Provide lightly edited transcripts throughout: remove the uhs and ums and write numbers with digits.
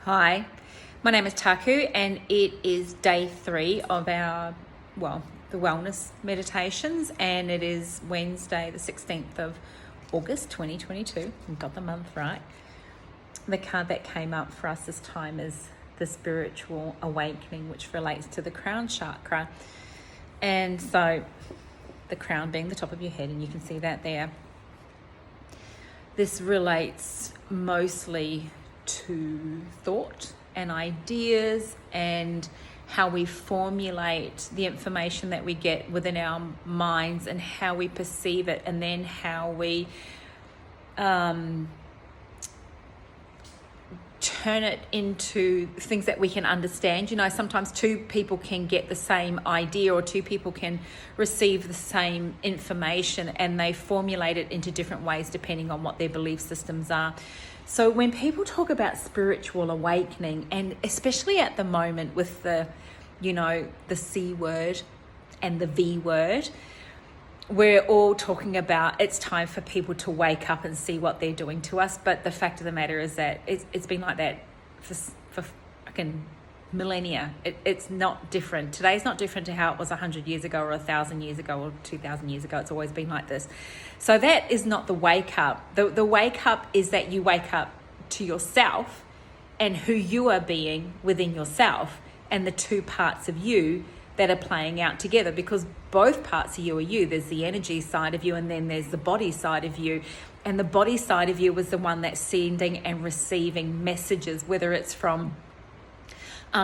Hi, my name is Taku and it is day 3 of our, the wellness meditations, and it is Wednesday the 16th of August 2022. We got the month right. The card that came up for us this time is the spiritual awakening, which relates to the crown chakra. And so the crown being the top of your head, and you can see that there. This relates mostly to thought and ideas and how we formulate the information that we get within our minds and how we perceive it, and then how we turn it into things that we can understand. You know, sometimes two people can get the same idea, or two people can receive the same information, and they formulate it into different ways depending on what their belief systems are. So when people talk about spiritual awakening, and especially at the moment with the C word and the V word, we're all talking about it's time for people to wake up and see what they're doing to us. But the fact of the matter is that it's been like that for fucking millennia. It's not different. Today's not different to how it was 100 years ago or 1,000 years ago or 2,000 years ago. It's always been like this. So that is not the wake up. The wake up is that you wake up to yourself and who you are being within yourself, and the two parts of you that are playing out together, because both parts of you are you. There's the energy side of you, and then there's the body side of you. And the body side of you was the one that's sending and receiving messages, whether it's from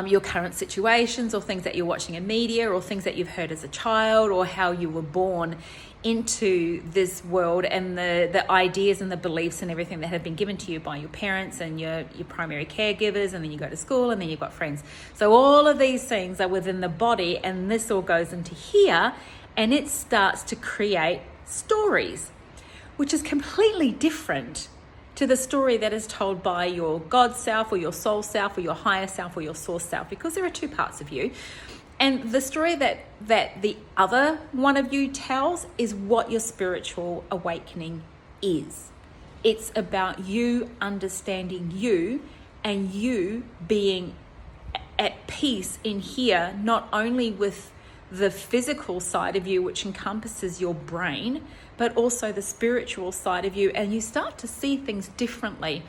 your current situations, or things that you're watching in media, or things that you've heard as a child, or how you were born into this world, and the ideas and the beliefs and everything that have been given to you by your parents and your primary caregivers, and then you go to school, and then you've got friends. So all of these things are within the body, and this all goes into here, and it starts to create stories, which is completely different to the story that is told by your God self, or your soul self, or your higher self, or your source self, because there are two parts of you. And the story that the other one of you tells is what your spiritual awakening is. It's about you understanding you, and you being at peace in here, not only with the physical side of you, which encompasses your brain, but also the spiritual side of you, and you start to see things differently.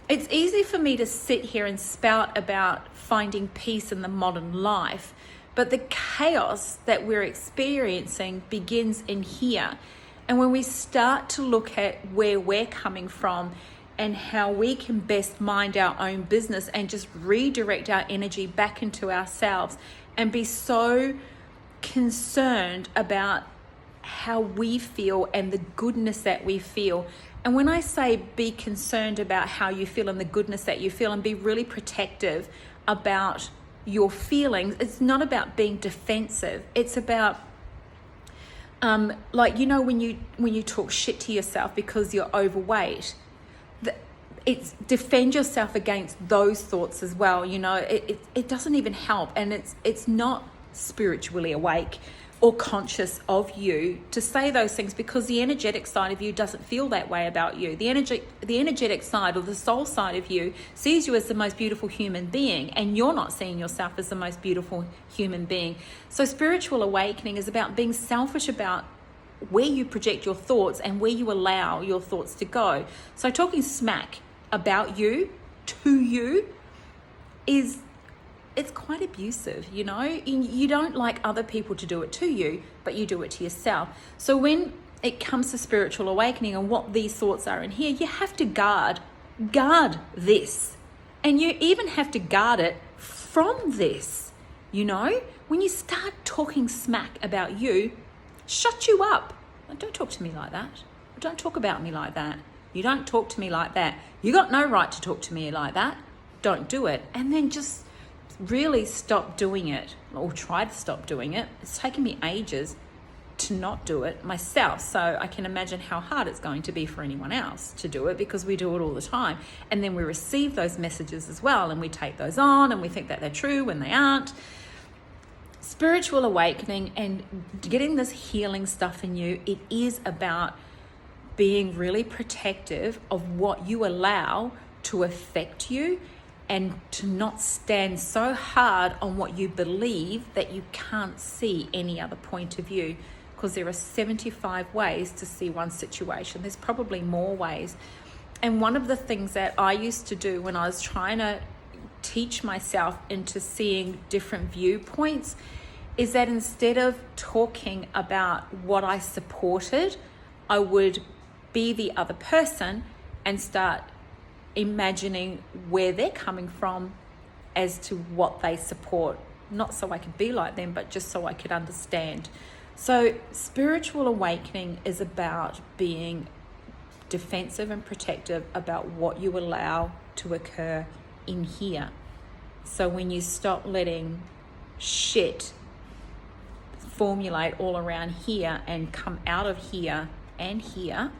It's easy for me to sit here and spout about finding peace in the modern life, but the chaos that we're experiencing begins in here. And when we start to look at where we're coming from and how we can best mind our own business and just redirect our energy back into ourselves, and be so concerned about how we feel and the goodness that we feel. And when I say be concerned about how you feel and the goodness that you feel, and be really protective about your feelings, it's not about being defensive. It's about when you talk shit to yourself because you're overweight, it's defend yourself against those thoughts as well. It doesn't even help, and it's not spiritually awake or conscious of you to say those things, because the energetic side of you doesn't feel that way about you. The energetic side, or the soul side of you, sees you as the most beautiful human being, and you're not seeing yourself as the most beautiful human being. So spiritual awakening is about being selfish about where you project your thoughts and where you allow your thoughts to go. So talking smack about you to you it's quite abusive. You don't like other people to do it to you, but you do it to yourself. So when it comes to spiritual awakening and what these thoughts are in here, you have to guard this, and you even have to guard it from this. When you start talking smack about you, shut you up. Don't talk to me like that. Don't talk about me like that. You don't talk to me like that. You got no right to talk to me like that. Don't do it. And then just really stop doing it, or try to stop doing it. It's taken me ages to not do it myself, so I can imagine how hard it's going to be for anyone else to do it, because we do it all the time, and then we receive those messages as well, and we take those on, and we think that they're true when they aren't. Spiritual awakening and getting this healing stuff in you, it is about being really protective of what you allow to affect you, and to not stand so hard on what you believe that you can't see any other point of view, because there are 75 ways to see one situation. There's probably more ways. And one of the things that I used to do when I was trying to teach myself into seeing different viewpoints is that instead of talking about what I supported, I would be the other person and start imagining where they're coming from as to what they support. Not so I could be like them, but just so I could understand. So spiritual awakening is about being defensive and protective about what you allow to occur in here. So when you stop letting shit formulate all around here and come out of here and here,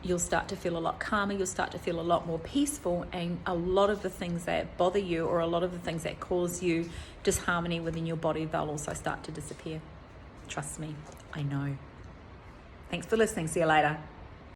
you'll start to feel a lot calmer, you'll start to feel a lot more peaceful, and a lot of the things that bother you or a lot of the things that cause you disharmony within your body, they'll also start to disappear. Trust me, I know. Thanks for listening. See you later.